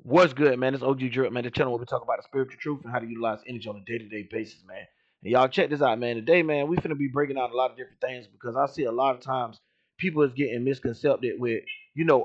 What's good, man? It's OG Drip, man. The channel where we talk about the spiritual truth and how to utilize energy on a day-to-day basis, man. And y'all check this out, man. Today, man, we finna be breaking out a lot of different things because I see a lot of times people is getting misconcepted with,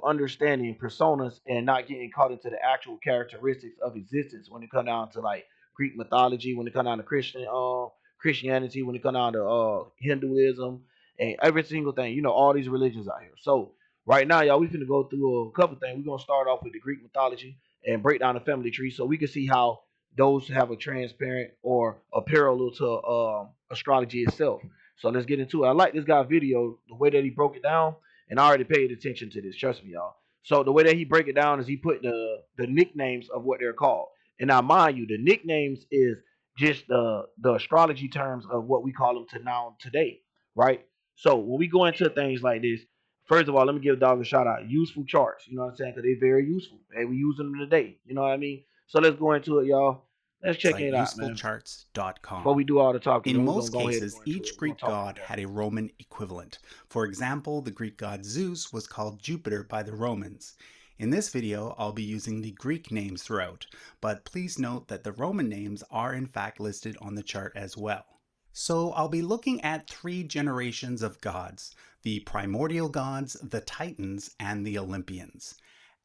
understanding personas and not getting caught into the actual characteristics of existence when it come down to like Greek mythology, when it come down to Christianity, when it come down to Hinduism and every single thing, all these religions out here. So right now, y'all, we finna go through a couple things. We're gonna start off with the Greek mythology and break down the family tree so we can see how those have a transparent or a parallel to astrology itself. So let's get into it. I like this guy's video, the way that he broke it down, and I already paid attention to this. Trust me, y'all. So the way that he break it down is he put the nicknames of what they're called. And now, mind you, the nicknames is just the astrology terms of what we call them to now today, right? So when we go into things like this, first of all, let me give dog a shout out. Useful charts, you know what I'm saying? Because they're very useful. Hey, we using them today. You know what I mean? So let's go into it, y'all. Let's check Site it out, man. Before usefulcharts.com. we do all the talking, In we're gonna most go ahead and cases, go into it. each We're gonna Greek talk from god there. had a Roman equivalent. For example, the Greek god Zeus was called Jupiter by the Romans. In this video, I'll be using the Greek names throughout, but please note that the Roman names are in fact listed on the chart as well. So I'll be looking at 3 generations of gods: the primordial gods, the Titans, and the Olympians.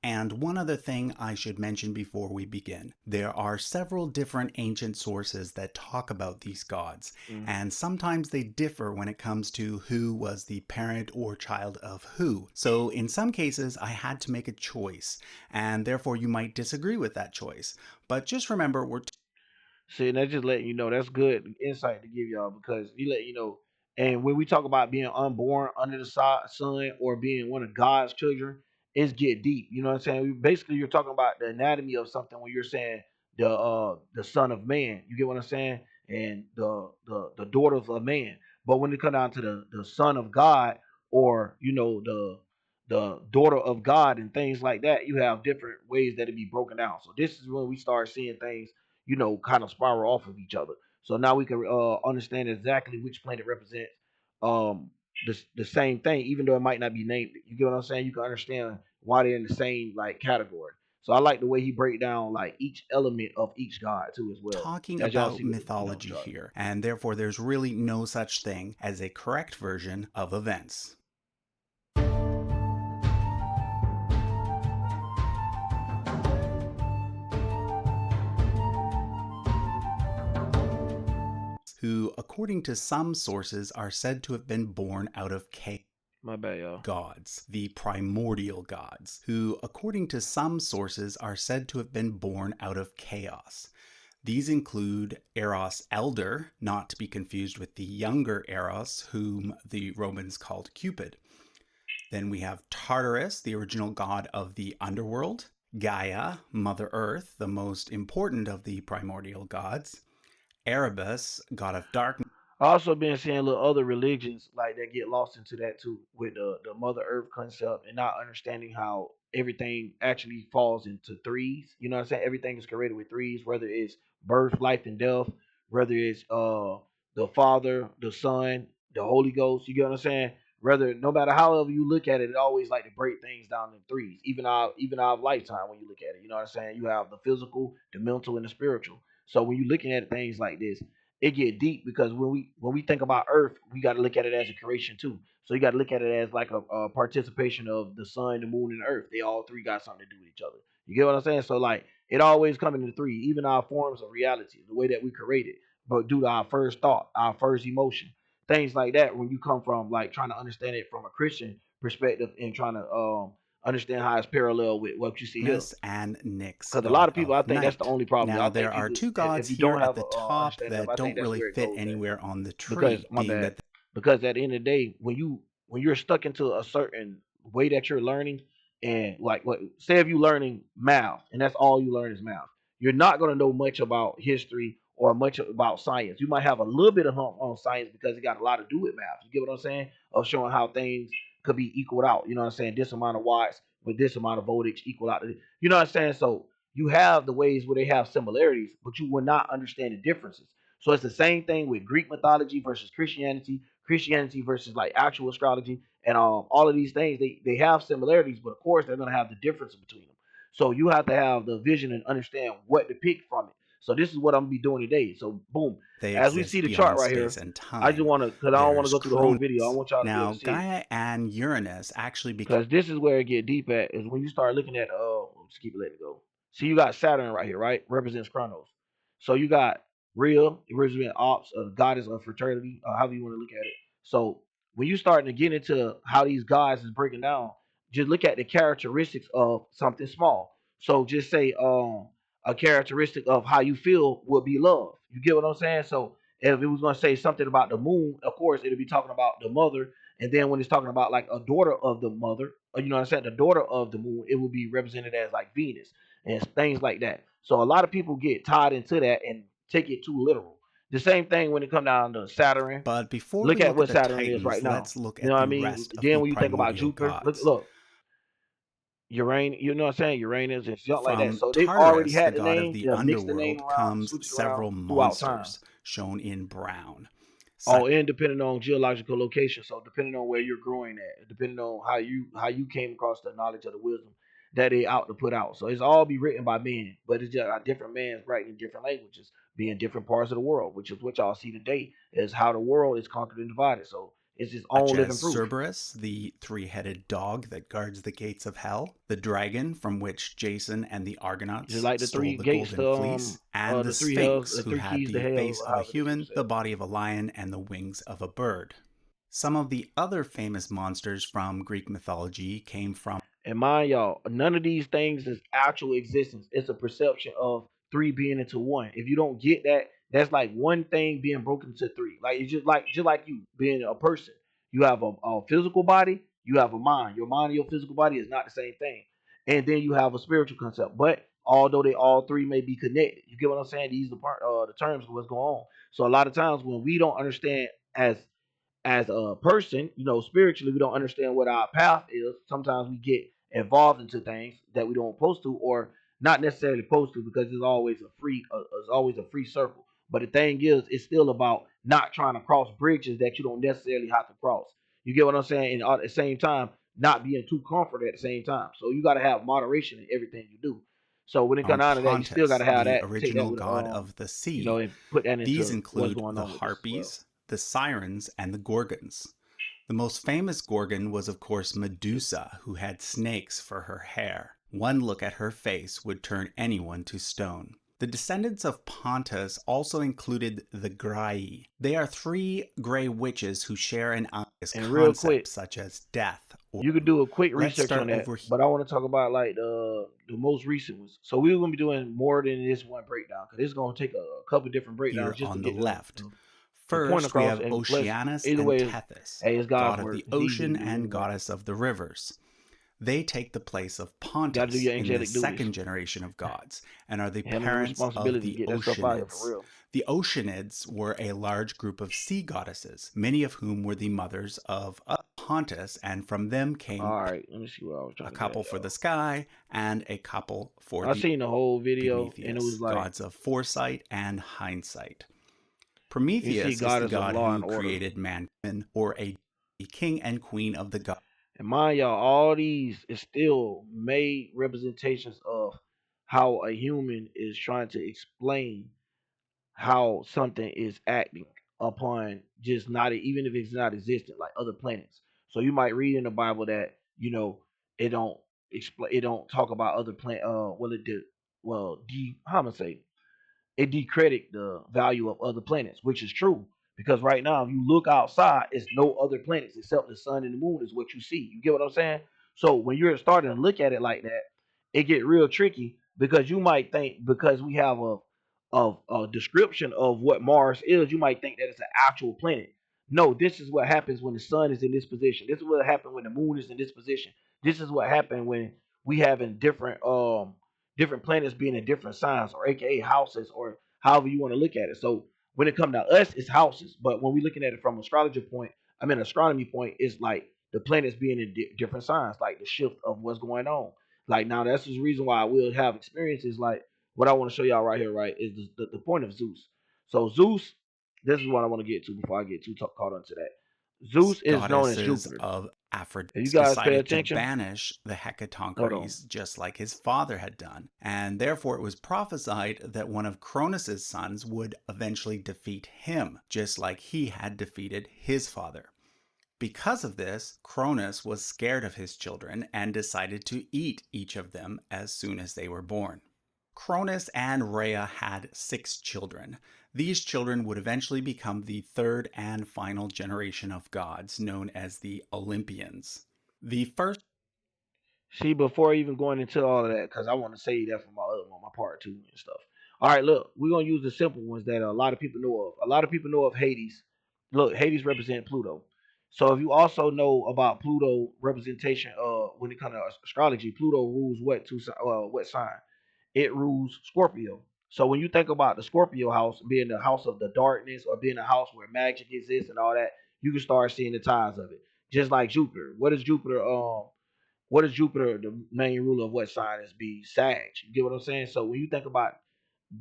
And one other thing I should mention before we begin. There are several different ancient sources that talk about these gods, and sometimes they differ when it comes to who was the parent or child of who. So in some cases, I had to make a choice, and therefore you might disagree with that choice. But just remember, we're See, and that's just letting you know that's good insight to give y'all because he let you know. And when we talk about being unborn under the sun or being one of God's children, it's get deep. You know what I'm saying? Basically, you're talking about the anatomy of something when you're saying the son of man. You get what I'm saying? And the daughters of man. But when it comes down to the son of God or the daughter of God and things like that, you have different ways that it be broken down. So this is when we start seeing things kind of spiral off of each other. So now we can understand exactly which planet represents um the same thing, even though it might not be named. You get what I'm saying? You can understand why they're in the same like category. So I like the way he break down like each element of each god too as well. talking As y'all about see with the mythology chart. here, and therefore there's really no such thing as a correct version of events. Who, according to some sources, are said to have been born out of chaos. My bad, y'all. Gods, the primordial gods, who, according to some sources, are said to have been born out of chaos. These include Eros Elder, not to be confused with the younger Eros, whom the Romans called Cupid. Then we have Tartarus, the original god of the underworld, Gaia, Mother Earth, the most important of the primordial gods, Erebus, god of darkness. Also been seeing little other religions like that get lost into that too with the Mother Earth concept and not understanding how everything actually falls into threes. You know what I'm saying? Everything is created with threes, whether it's birth, life, and death, whether it's the Father, the Son, the Holy Ghost. You get what I'm saying? Whether no matter however you look at it, it always like to break things down in threes. Even our lifetime when you look at it. You know what I'm saying? You have the physical, the mental, and the spiritual. So when you're looking at things like this, it get deep because when we think about Earth, we got to look at it as a creation too. So you got to look at it as like a participation of the sun, the moon, and the Earth. They all three got something to do with each other. You get what I'm saying? So like it always coming in three, even our forms of reality, the way that we created, but due to our first thought, our first emotion, things like that. When you come from like trying to understand it from a Christian perspective and trying to understand how it's parallel with what you see here. And Nyx, Because a lot god of people, I of think that's the night. only problem. Now, I think there are people, 2 if gods you here don't at have the a top understanding of, I that think don't that's really where it fit goes at. anywhere on the Because tree, my being bad. that Because at the end of the day, when you're stuck into a certain way that you're learning, and like what say if you learning math and that's all you learn is math, you're not gonna know much about history or much about science. You might have a little bit of hump on science because it got a lot to do with math. You get what I'm saying? Of showing how things could be equaled out. You know what I'm saying? This amount of watts with this amount of voltage equal out. You know what I'm saying? So you have the ways where they have similarities, but you will not understand the differences. So it's the same thing with Greek mythology versus Christianity, Christianity versus like actual astrology, and all of these things. They have similarities, but of course they're gonna have the difference between them. So you have to have the vision and understand what to pick from it. So this is what I'm gonna be doing today. So boom, They as we see exist the chart beyond right space here, and I just time. want to, because I don't want to There's go through the whole video. I Cronus. want y'all to be able Now, to see it. Gaia and Uranus actually became. Because this is where it get deep at, is when you start looking at just keep it letting it go. See, you got Saturn right here, right? Represents Chronos. So you got real, it represents ops, goddess of fertility, however you want to look at it. So when you starting to get into how these gods is breaking down, just look at the characteristics of something small. So just say a characteristic of how you feel would be love. You get what I'm saying? So if it was gonna say something about the moon, of course it'll be talking about the mother, and then when it's talking about like a daughter of the mother, or, you know what I'm saying, the daughter of the moon, it will be represented as like Venus and things like that. So a lot of people get tied into that and take it too literal. The same thing when it comes down to Saturn. But before Look we at look at what the Saturn is Titans, right now. let's look You know at what I the mean? rest of Then the when you think about primordial Jupiter, gods. look, Uranus, you know what I'm saying? Uranus and stuff like that. From So they've already Tartarus, the had the god of name, the they mixed the name underworld, around, comes switched it around several throughout time. monsters, shown in brown. Oh, and depending on geological location, so depending on where you're growing at, depending on how you came across the knowledge of the wisdom that they out to put out. So it's all be written by men, but it's just different men writing in different languages, being different parts of the world, which is what y'all see today is how the world is conquered and divided. So it's its such own as living proof. Cerberus, the three-headed dog that guards the gates of hell, the dragon from which Jason and the Just Argonauts like the stole three the gates golden to fleece, and the the three hells, Sphinx, the who three had keys to the face hell, of a however they want human, to say the it. body of a lion, and the wings of a bird. Some of the other famous monsters from Greek mythology came from. And mind y'all, none of these things is actual existence. It's a perception of three being into one. If you don't get that, that's like one thing being broken into three. Like it's just like you being a person. You have a physical body, you have a mind. Your mind and your physical body is not the same thing. And then you have a spiritual concept. But although they all three may be connected, you get what I'm saying? These are the terms of what's going on. So a lot of times when we don't understand as a person, spiritually, we don't understand what our path is. Sometimes we get involved into things that we don't supposed to, or not necessarily supposed to, because it's always a free circle. But the thing is, it's still about not trying to cross bridges that you don't necessarily have to cross. You get what I'm saying? And at the same time, not being too comfortable at the same time. So you got to have moderation in everything you do. So when it comes down to that, you still got Pontus, to have the that, take that original with god of the sea. and put that These into what's include going the on with this as well. Harpies, the Sirens, and the Gorgons. The most famous Gorgon was, of course, Medusa, who had snakes for her hair. One look at her face would turn anyone to stone. The descendants of Pontus also included the Graii. They are three gray witches who share an obvious And real concept quick, such as death or. you could do a quick Let's research start on that, over but I want to talk about like the most recent ones. So we're gonna be doing more than this one breakdown, because it's gonna take a couple different breakdowns here just to on the get left. the point First, we across. have And plus, Oceanus either and way, Tethys, hey, it's God's god of work. the It's easy to ocean do and anyway. goddess of the rivers. They take the place of You got to do Pontus your in the angelic duties. second generation of gods and are the Handle the parents of responsibility to the get that stuff out here for Oceanids. real. The Oceanids were a large group of sea goddesses, many of whom were the mothers of Pontus, and from them came All right, let me see what I was a trying to get couple at, for the y'all. sky and a couple for I the seen the whole video, and it was Prometheus, like, gods of foresight and hindsight. you see, Prometheus is the goddess of god law who and order. created mankind, or a king and queen of the gods. And mind y'all, all these is still made representations of how a human is trying to explain how something is acting upon just not, even if it's not existent, like other planets. So you might read in the Bible that it don't explain, it don't talk about other planet. Well, it did. Well, how am I say, it decredit the value of other planets, which is true. Because right now, if you look outside, it's no other planets except the sun and the moon is what you see. You get what I'm saying? So when you're starting to look at it like that, it get real tricky, because you might think, because we have a description of what Mars is, you might think that it's an actual planet. No, this is what happens when the sun is in this position. This is what happens when the moon is in this position. This is what happened when we having different planets being in different signs, or aka houses, or however you want to look at it. So when it comes to us, it's houses. But when we're looking at it from astrology point, I mean astronomy point, it's like the planets being in different signs, like the shift of what's going on. Like now, that's the reason why I will have experiences like what I want to show y'all right here, right? Is the point of Zeus. So Zeus, this is what I want to get to before I get too caught onto that. Zeus is known as Goddesses Jupiter. of If you Aphrodite guys pay decided to attention, banish the hold on. Hecatonchires just like his father had done, and therefore it was prophesied that one of Cronus's sons would eventually defeat him, just like he had defeated his father. Because of this, Cronus was scared of his children and decided to eat each of them as soon as they were born. Cronus and Rhea had 6 children. These children would eventually become the third and final generation of gods, known as the Olympians. The first See, before even going into all of that, because I want to say that for my other one, my part two and stuff. All right, look, we're gonna use the simple ones that a lot of people know of. A lot of people know of Hades. Look, Hades represent Pluto. So if you also know about Pluto representation, when it comes to astrology, Pluto rules what sign? It rules Scorpio. So when you think about the Scorpio house being the house of the darkness or being a house where magic exists and all that, you can start seeing the ties of it. Just like Jupiter. What is Jupiter, the main ruler of what sign is be? Sag. You get what I'm saying? So when you think about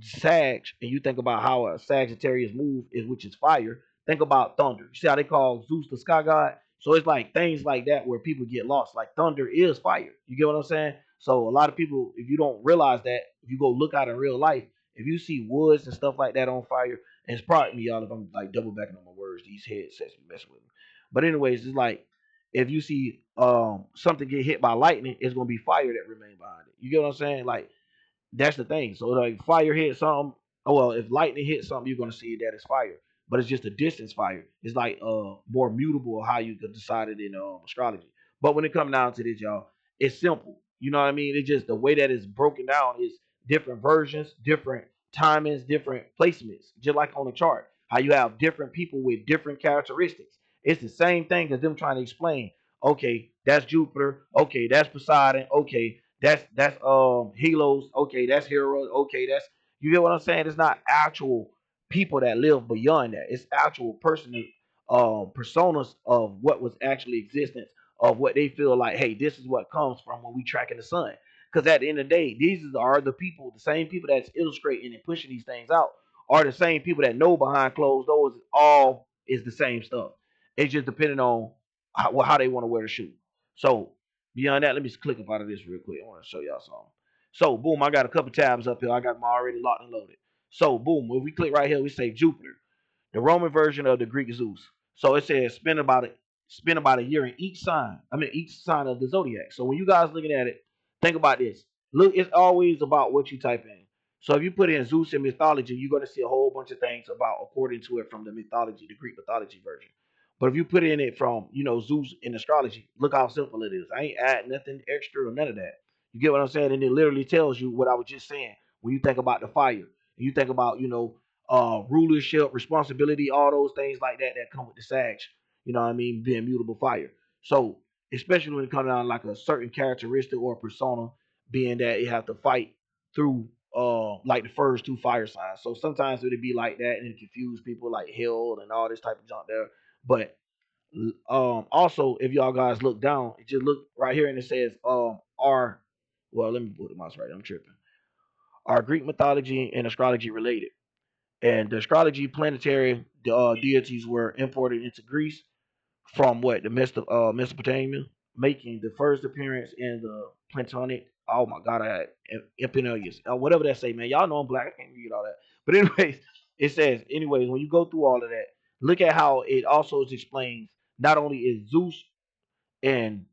Sag and you think about how a Sagittarius move is, which is fire, think about thunder. You see how they call Zeus the sky god? So it's like things like that where people get lost. Like thunder is fire. You get what I'm saying? So a lot of people, if you don't realize that, if you go look out in real life, if you see woods and stuff like that on fire, and it's probably me, y'all, if I'm like double backing on my words, these headsets be messing with me. But anyways, it's like if you see something get hit by lightning, it's gonna be fire that remain behind it. You get what I'm saying? Like that's the thing. So like fire hit something. Oh well, if lightning hits something, you're gonna see that it's fire. But it's just a distance fire. It's like more mutable how you could decide it in astrology. But when it comes down to this, y'all, it's simple. You know what I mean? It's just the way that it's broken down is different versions, different timings, different placements. Just like on the chart, how you have different people with different characteristics. It's the same thing as them trying to explain. Okay, that's Jupiter. Okay, that's Poseidon. Okay, that's Helos. Okay, that's Hero. Okay, that's you get what I'm saying? It's not actual people that live beyond that. It's actual personal personas of what was actually existence of what they feel like. Hey, this is what comes from when we tracking the sun. Because at the end of the day, these are the people, the same people that's illustrating and pushing these things out, are the same people that know behind closed doors. All is the same stuff. It's just depending on how they want to wear the shoe. So beyond that, let me just click up out of this real quick. I want to show y'all something. So boom, I got a couple tabs up here. I got them already locked and loaded. So boom, if we click right here, we say Jupiter, the Roman version of the Greek Zeus. So it says spend about a year in each sign. I mean each sign of the zodiac. So when you guys looking at it, think about this. Look, it's always about what you type in. So if you put in Zeus in mythology, you're going to see a whole bunch of things about according to it from the mythology, the Greek mythology version. But if you put in it from, Zeus in astrology, look how simple it is. I ain't add nothing extra or none of that. You get what I'm saying? And it literally tells you what I was just saying when you think about the fire. You think about, rulership, responsibility, all those things like that that come with the Sag. You know what I mean? Being mutable fire. So, especially when it comes down like a certain characteristic or persona, being that you have to fight through like the first two fire signs. So sometimes it'd be like that and it confuse people like hell and all this type of junk there. But also if y'all guys look down, it just look right here and it says are well let me put the mouse right. I'm tripping. Are Greek mythology and astrology related? And the astrology planetary deities were imported into Greece from what the Mesopotamia, making the first appearance in the Platonic. Oh my God, I had Epineus, whatever that say, man. Y'all know I'm black. I can't read all that. But anyways, it says, anyways, when you go through all of that, look at how it also explains. Not only is Zeus and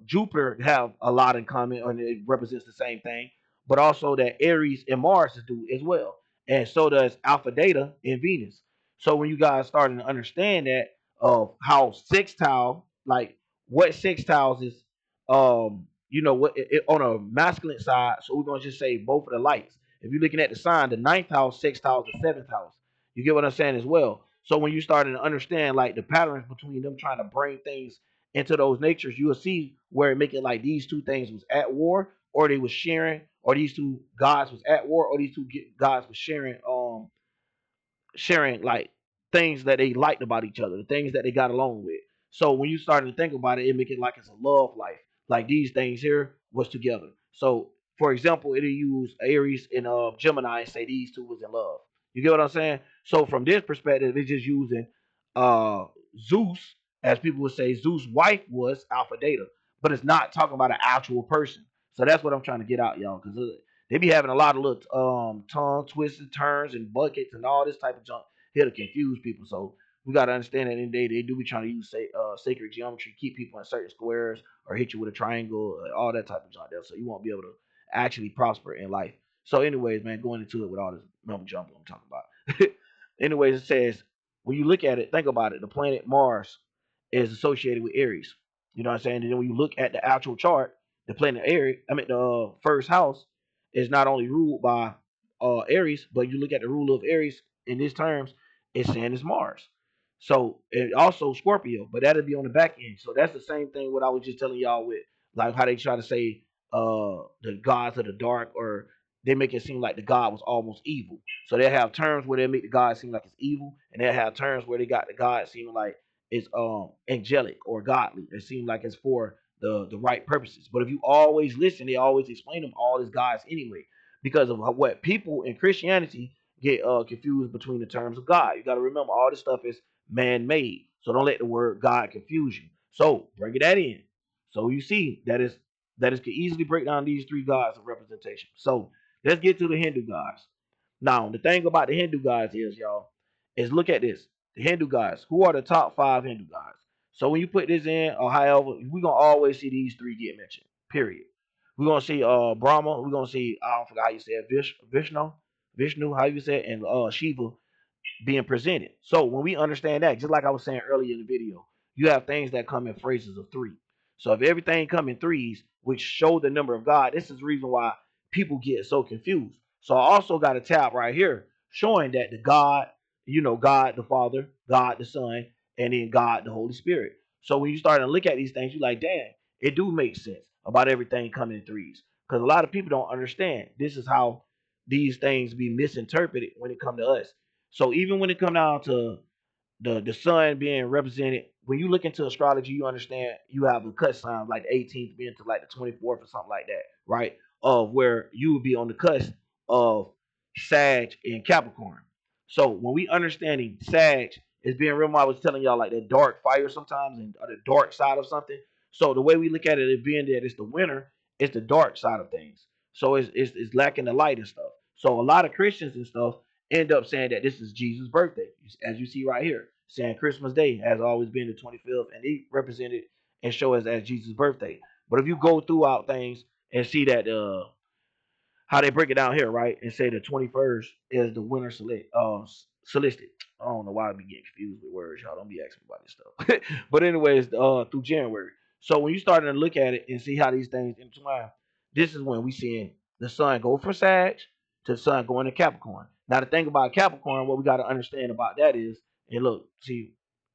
Jupiter have a lot in common, and it represents the same thing, but also that Aries and Mars do as well, and so does Alpha Data and Venus. So when you guys starting to understand that of how sextile, like what sextiles is, what on a masculine side. So we're gonna just say both of the lights. If you're looking at the sign, the ninth house, sextiles, the seventh house. You get what I'm saying as well. So when you starting to understand like the patterns between them trying to bring things into those natures, you will see where it make it like these two things was at war, or they was sharing, or these two gods was at war, or these two gods was sharing like things that they liked about each other, the things that they got along with. So when you start to think about it, it make it like it's a love life. Like these things here was together. So for example, it'll use Aries and Gemini and say these two was in love. You get what I'm saying? So from this perspective, it's just using uh Zeus. as people would say, Zeus' wife was Alpha Data, but it's not talking about an actual person. So that's what I'm trying to get out, y'all, because they be having a lot of little tongue twisted turns and buckets and all this type of junk here to confuse people. So we got to understand that in the day they do be trying to use sacred geometry, keep people in certain squares, or hit you with a triangle, all that type of junk there. So you won't be able to actually prosper in life. So, anyways, man, going into it with all this mumbo jumbo I'm talking about. Anyways, it says when you look at it, think about it. The planet Mars is associated with Aries. You know what I'm saying? And then when you look at the actual chart, the planet Aries, I mean the first house is not only ruled by Aries, but you look at the ruler of Aries in these terms, it's saying it's Mars. So and also Scorpio, but that'll be on the back end. So that's the same thing what I was just telling y'all with like how they try to say the gods of the dark, or they make it seem like the god was almost evil. So they have terms where they make the god seem like it's evil, and they have terms where they got the god seeming like it's angelic or godly. It seems like it's for the right purposes. But if you always listen, they always explain them all as gods anyway, because of what people in Christianity get confused between the terms of God. You got to remember all this stuff is man-made, so don't let the word God confuse you. So bring that in. So you see that is can easily break down these three gods of representation. So let's get to the Hindu gods. Now, the thing about the Hindu gods is, y'all, is look at this. The Hindu gods. Who are the top five Hindu gods? So when you put this in, or however, we're gonna always see these three get mentioned. Period. We're gonna see Brahma. We're gonna see I don't forget how you say it, Vishnu, how you say it, and Shiva being presented. So when we understand that, just like I was saying earlier in the video, you have things that come in phrases of three. So if everything come in threes, which show the number of God, this is the reason why people get so confused. So I also got a tab right here showing that the God, God the Father, God the Son, and then God the Holy Spirit. So when you start to look at these things, you're like, damn, it do make sense about everything coming in threes. Because a lot of people don't understand. This is how these things be misinterpreted when it come to us. So even when it come down to the sun being represented, when you look into astrology, you understand you have a cut sign like the 18th being to like the 24th or something like that, right? Of where you would be on the cusp of Sag and Capricorn. So when we understanding Sag is being real, I was telling y'all like that dark fire sometimes and or the dark side of something. So the way we look at it as being that it's the winter, it's the dark side of things. So it's lacking the light and stuff. So a lot of Christians and stuff end up saying that this is Jesus' birthday, as you see right here, saying Christmas Day has always been the 25th, and they represent it and show us as Jesus' birthday. But if you go throughout things and see that how they break it down here, right, and say the 21st is the winter solstice. I don't know why I be getting confused with words, y'all. Don't be asking me about this stuff. But anyways, through January. So when you start to look at it and see how these things intertwine, this is when we seeing the sun go from Sag to the sun going to Capricorn. Now the thing about Capricorn, what we got to understand about that is, and look, see,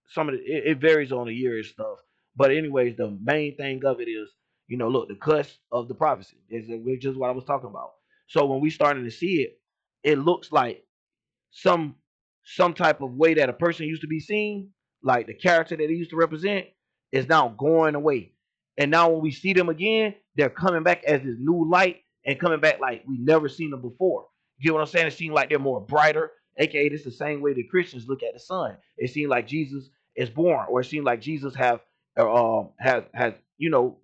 some of it varies on the year and stuff. But anyways, the main thing of it is, look, the cusp of the prophecy is which is what I was talking about. So when we starting to see it, it looks like some some type of way that a person used to be seen, like the character that they used to represent, is now going away. And now when we see them again, they're coming back as this new light and coming back like we never seen them before. You get what I'm saying? It seems like they're more brighter. AKA, this is the same way the Christians look at the sun. It seems like Jesus is born, or it seems like Jesus has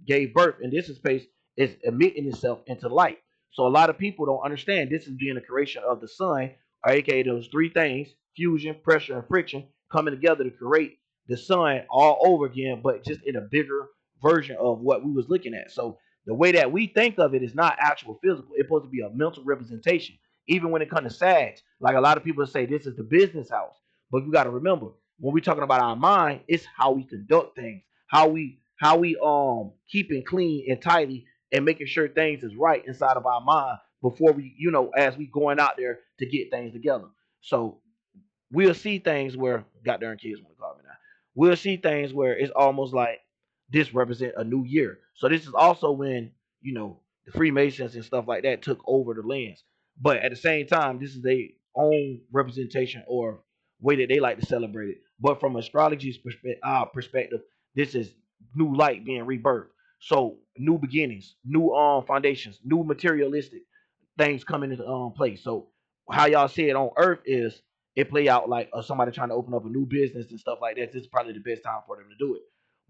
gave birth, and this space is emitting itself into light. So a lot of people don't understand this is being a creation of the sun, or aka those three things: fusion, pressure, and friction coming together to create the sun all over again, but just in a bigger version of what we was looking at. So the way that we think of it is not actual physical. It's supposed to be a mental representation. Even when it comes to SAGs, like a lot of people say this is the business house. But you got to remember, when we're talking about our mind, it's how we conduct things, how we keeping clean and tidy and making sure things is right inside of our mind before we, as we going out there to get things together. So we'll see things where goddamn kids want to call me now. We'll see things where it's almost like this represent a new year. So this is also when the Freemasons and stuff like that took over the lands. But at the same time, this is their own representation or way that they like to celebrate it. But from astrology's perspective, this is new light being rebirthed. So new beginnings, new foundations, new materialistic things coming into place. So how y'all see it on Earth is it play out like somebody trying to open up a new business and stuff like that. This is probably the best time for them to do it.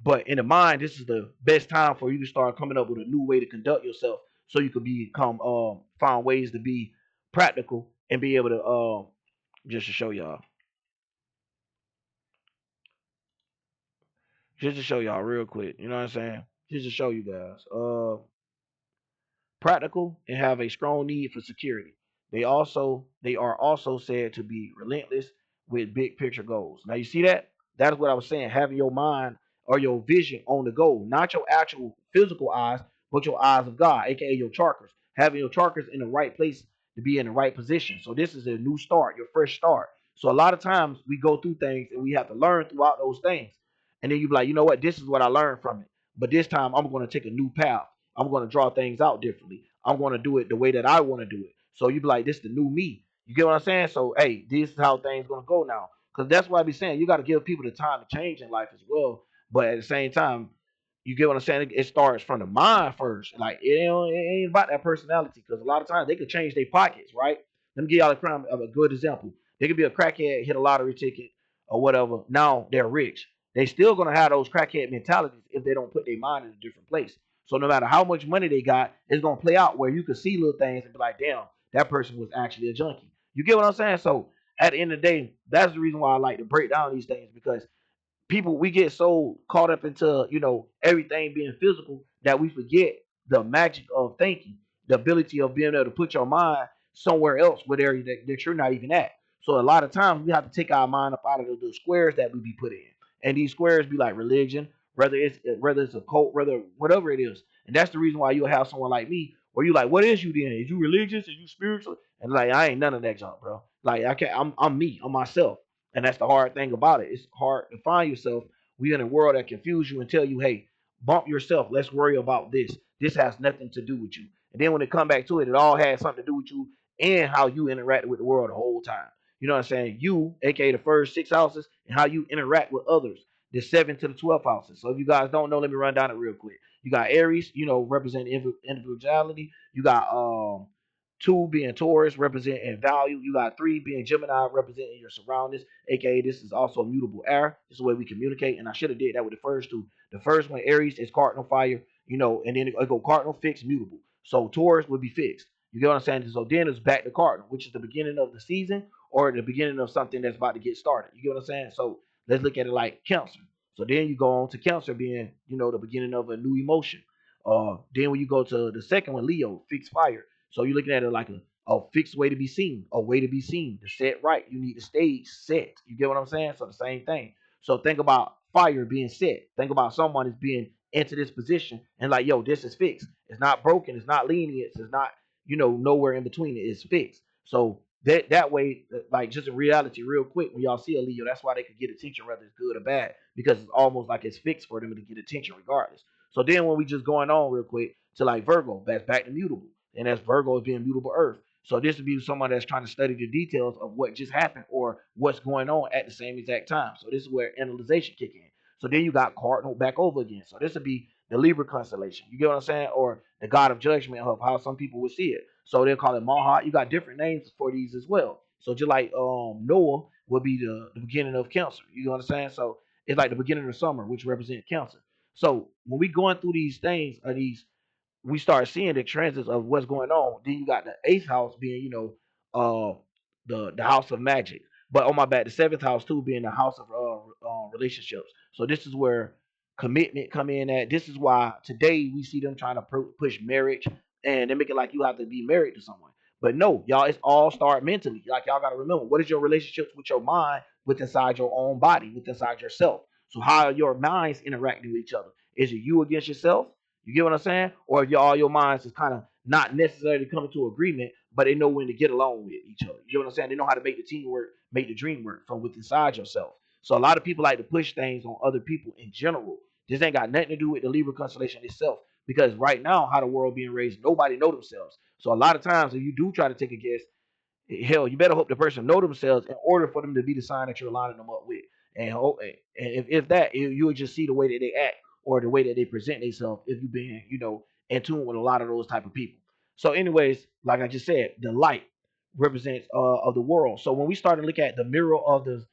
But in the mind, this is the best time for you to start coming up with a new way to conduct yourself, so you could become find ways to be practical and be able to just to show y'all, just to show y'all real quick. You know what I'm saying? Just to show you guys. Practical, and have a strong need for security. They are also said to be relentless with big picture goals. Now you see that? That is what I was saying. Having your mind or your vision on the goal, not your actual physical eyes, but your eyes of God, aka your chakras. Having your chakras in the right place to be in the right position. So this is a new start, your fresh start. So a lot of times we go through things and we have to learn throughout those things. And then you be like, you know what? This is what I learned from it. But this time I'm going to take a new path. I'm going to draw things out differently. I'm going to do it the way that I want to do it. So you be like, this is the new me. You get what I'm saying? So, hey, this is how things going to go now. Because that's what I be saying. You got to give people the time to change in life as well. But at the same time, you get what I'm saying? It starts from the mind first. Like, it ain't about that personality. Because a lot of times they could change their pockets, right? Let me give y'all a good example. They could be a crackhead, hit a lottery ticket or whatever. Now they're rich. They still going to have those crackhead mentalities if they don't put their mind in a different place. So no matter how much money they got, it's gonna play out where you can see little things and be like, damn, that person was actually a junkie. You get what I'm saying? So at the end of the day, that's the reason why I like to break down these things, because people, we get so caught up into everything being physical that we forget the magic of thinking, the ability of being able to put your mind somewhere else where that you're not even at. So a lot of times we have to take our mind up out of the squares that we be put in, and these squares be like religion, whether it's a cult, whether whatever it is. And that's the reason why you'll have someone like me where you like, what is you then? Is you religious? Are you spiritual? And like, I ain't none of that junk, bro. Like, I can't. I'm me. I'm myself. And that's the hard thing about it. It's hard to find yourself. We in a world that confuse you and tell you, hey, bump yourself. Let's worry about this. This has nothing to do with you. And then when it come back to it, it all has something to do with you and how you interacted with the world the whole time. You know what I'm saying? You, aka the first six houses, and how you interact with others. The 7 to the 12 houses. So if you guys don't know, let me run down it real quick. You got Aries, representing individuality. You got 2 being Taurus, representing value. You got 3 being Gemini, representing your surroundings, aka this is also mutable air. This is the way we communicate, and I should have did that with the first 2. The first one, Aries, is cardinal fire, and then it go cardinal, fixed, mutable. So Taurus would be fixed. You get what I'm saying? So then it's back to cardinal, which is the beginning of the season or the beginning of something that's about to get started. You get what I'm saying? So let's look at it like Cancer. So then you go on to Cancer being, the beginning of a new emotion. Then when you go to the second one, Leo, fixed fire. So you're looking at it like a fixed way to be seen, a way to be seen, to set right. You need the stage set. You get what I'm saying? So the same thing. So think about fire being set. Think about someone is being into this position and like, yo, this is fixed. It's not broken. It's not lenient. It's not, nowhere in between. It is fixed. So that way, like just in reality, real quick, when y'all see a Leo, that's why they could get attention, whether it's good or bad, because it's almost like it's fixed for them to get attention regardless. So then when we just going on real quick to like Virgo, that's back to mutable, and that's Virgo is being mutable Earth. So this would be someone that's trying to study the details of what just happened or what's going on at the same exact time. So this is where analyzation kick in. So then you got cardinal back over again. So this would be the Libra constellation. You get what I'm saying? Or the God of judgment, of how some people would see it. So they'll call it Mahat. You got different names for these as well. So just like Noah would be the beginning of Cancer. You know what I'm saying? So it's like the beginning of summer, which represents Cancer. So when we going through these things, or these, we start seeing the transits of what's going on. Then you got the eighth house being, the house of magic. But on my bad, the seventh house too being the house of relationships. So this is where commitment come in at. This is why today we see them trying to push marriage, and they make it like you have to be married to someone. But no, y'all, it's all start mentally. Like y'all got to remember, what is your relationships with your mind, with inside your own body, with inside yourself. So how are your minds interacting with each other? Is it you against yourself? You get what I'm saying? Or if all your minds is kind of not necessarily coming to agreement, but they know when to get along with each other. You get what I'm saying? They know how to make the team work, make the dream work from within inside yourself. So a lot of people like to push things on other people in general. This ain't got nothing to do with the Libra constellation itself. Because right now, how the world being raised, nobody know themselves. So a lot of times, if you do try to take a guess, hell, you better hope the person know themselves in order for them to be the sign that you're lining them up with. And if that, you would just see the way that they act or the way that they present themselves if you've been, in tune with a lot of those type of people. So, anyways, like I just said, the light. represents of the world. So when we start to look at the mirror of the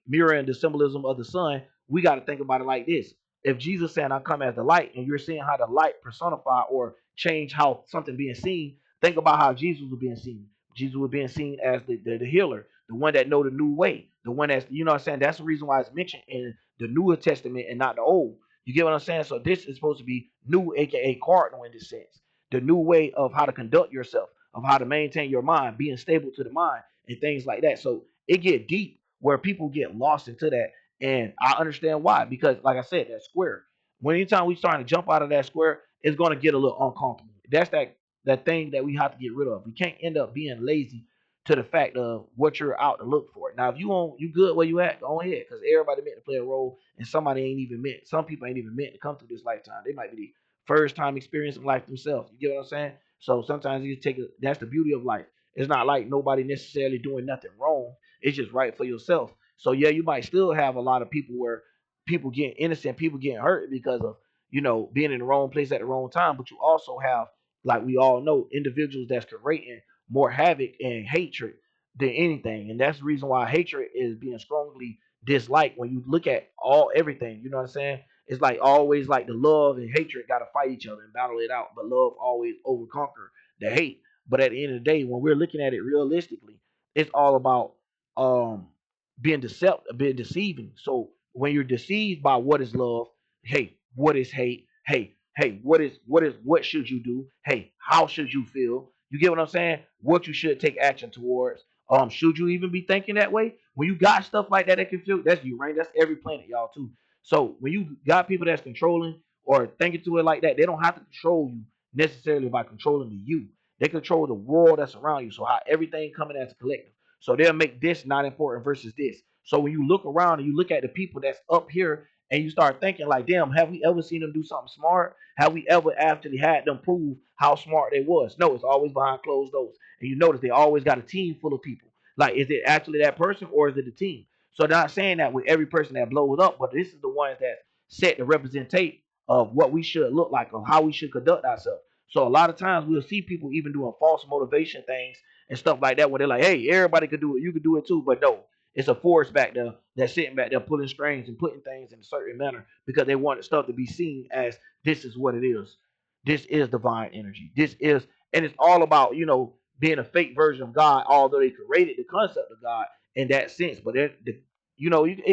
mirror and the symbolism of the sun, we got to think about it like this. If Jesus saying I come as the light, and you're seeing how the light personify or change how something being seen, think about how Jesus was being seen. Jesus was being seen as the healer, the one that know the new way, the one that's, you know what I'm saying. That's the reason why it's mentioned in the Newer Testament and not the Old. You get what I'm saying? So this is supposed to be new, aka cardinal in this sense. The new way of how to conduct yourself, of how to maintain your mind, being stable to the mind, and things like that. So it get deep where people get lost into that, and I understand why. Because like I said, that square. When anytime we starting to jump out of that square, it's gonna get a little uncomfortable. That's that thing that we have to get rid of. We can't end up being lazy to the fact of what you're out to look for. Now, if you good where you at, go ahead, because everybody meant to play a role, and somebody ain't even meant. Some people ain't even meant to come through this lifetime. They might be the first time experiencing life themselves. You get what I'm saying? So sometimes you take that's the beauty of life. It's not like nobody necessarily doing nothing wrong. It's just right for yourself. So yeah, you might still have a lot of people where people getting innocent, people getting hurt because of being in the wrong place at the wrong time. But you also have, like we all know, individuals that's creating more havoc and hatred than anything, and that's the reason why hatred is being strongly disliked when you look at everything. You know what I'm saying? It's like always like the love and hatred got to fight each other and battle it out, but love always overconquer the hate. But at the end of the day, when we're looking at it realistically, it's all about um being deceiving. So when you're deceived by what is love, hey, what is hate? Hey, what should you do? Hey, how should you feel? You get what I'm saying? What you should take action towards. Should you even be thinking that way? When you got stuff like that can feel, that's you, right? That's every planet, y'all, too. So when you got people that's controlling or thinking to it like that, they don't have to control you necessarily by controlling the you. They control the world that's around you. So how everything coming as a collective. So they'll make this not important versus this. So when you look around and you look at the people that's up here and you start thinking like, damn, have we ever seen them do something smart? Have we ever actually had them prove how smart they was? No, it's always behind closed doors. And you notice they always got a team full of people. Like, is it actually that person or is it the team? So not saying that with every person that blows up, but this is the ones that set the representate of what we should look like, of how we should conduct ourselves. So a lot of times we'll see people even doing false motivation things and stuff like that, where they're like, "Hey, everybody could do it. You could do it too." But no, it's a force back there that's sitting back there pulling strings and putting things in a certain manner because they want stuff to be seen as this is what it is. This is divine energy. This is, and it's all about being a fake version of God, although they created the concept of God in that sense. But it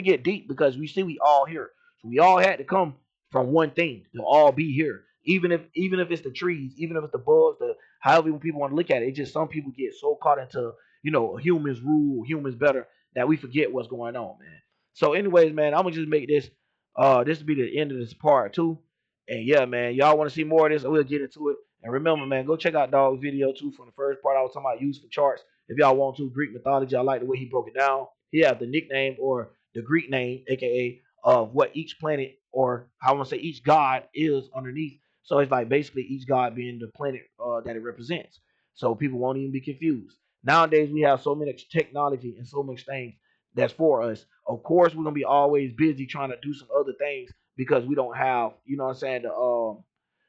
get deep because we all here. So we all had to come from one thing to all be here. Even if it's the trees, even if it's the bugs, the however people want to look at it, it's just some people get so caught into humans rule, humans better, that we forget what's going on, man. So, anyways, man, I'm gonna just make this will be the end of this part too. And yeah, man, y'all want to see more of this? We'll get into it. And remember, man, go check out Dog's video too from the first part. I was talking about use for charts. If y'all want to, Greek mythology, I like the way he broke it down. He had the nickname or the Greek name, aka of what each planet or I want to say each god is underneath. So it's like basically each god being the planet that it represents. So people won't even be confused. Nowadays we have so much technology and so much things that's for us. Of course, we're gonna be always busy trying to do some other things because we don't have, you know what I'm saying, the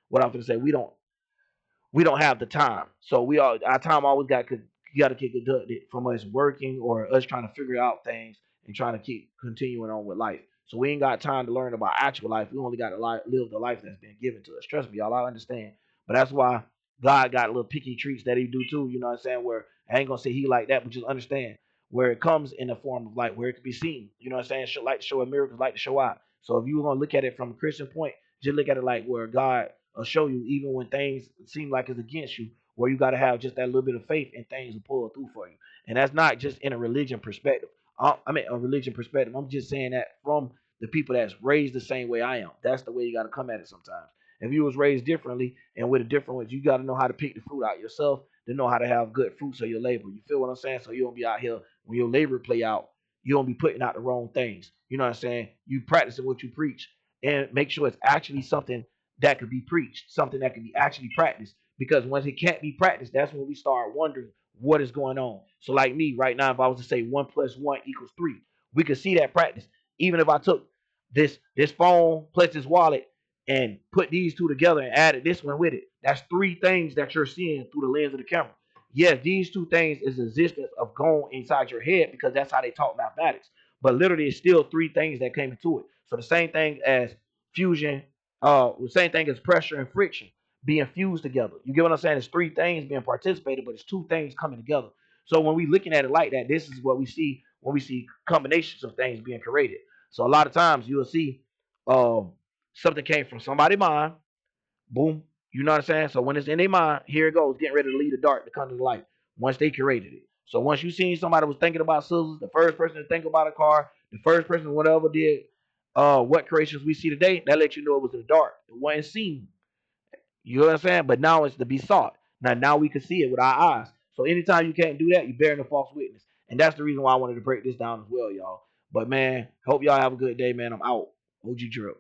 what I'm gonna say, we don't have the time. So our time always got to get deducted from us working or us trying to figure out things and trying to keep continuing on with life. So we ain't got time to learn about actual life. We only got to live the life that's been given to us. Trust me, y'all. I understand. But that's why God got little picky treats that He do too. You know what I'm saying? Where I ain't gonna say He like that, but just understand where it comes in the form of like where it can be seen. You know what I'm saying? Like to show a miracle, like to show out. So if you were gonna look at it from a Christian point, just look at it like where God show you even when things seem like it's against you, where you got to have just that little bit of faith and things will pull through for you. And that's not just in a religion perspective. I mean, a religion perspective. I'm just saying that from the people that's raised the same way I am. That's the way you got to come at it sometimes. If you was raised differently and with a different ones, you got to know how to pick the fruit out yourself to know how to have good fruits of your labor. You feel what I'm saying? So you don't be out here when your labor play out, you don't be putting out the wrong things. You know what I'm saying? You practicing what you preach and make sure it's actually something that could be preached, something that could be actually practiced. Because once it can't be practiced, that's when we start wondering what is going on. So, like me right now, if I was to say 1 + 1 = 3, we could see that practice. Even if I took this phone plus this wallet and put these two together and added this one with it, that's three things that you're seeing through the lens of the camera. yes, these two things is existence of going inside your head because that's how they taught mathematics. But literally, it's still three things that came into it. So the same thing as fusion, the same thing as pressure and friction being fused together. You get what I'm saying? It's three things being participated, but it's two things coming together. So when we looking at it like that, this is what we see when we see combinations of things being created. So a lot of times you'll see something came from somebody's mind, boom. You know what I'm saying? So when it's in their mind, here it goes, getting ready to leave the dark to come to the light once they created it. So once you seen somebody was thinking about scissors, the first person to think about a car, the first person whatever did what creations we see today, that lets you know it was in the dark. It wasn't seen. You know what I'm saying? But now it's to be sought. Now we can see it with our eyes. So anytime you can't do that, you're bearing a false witness. And that's the reason why I wanted to break this down as well, y'all. But man, hope y'all have a good day, man. I'm out. OG Drill.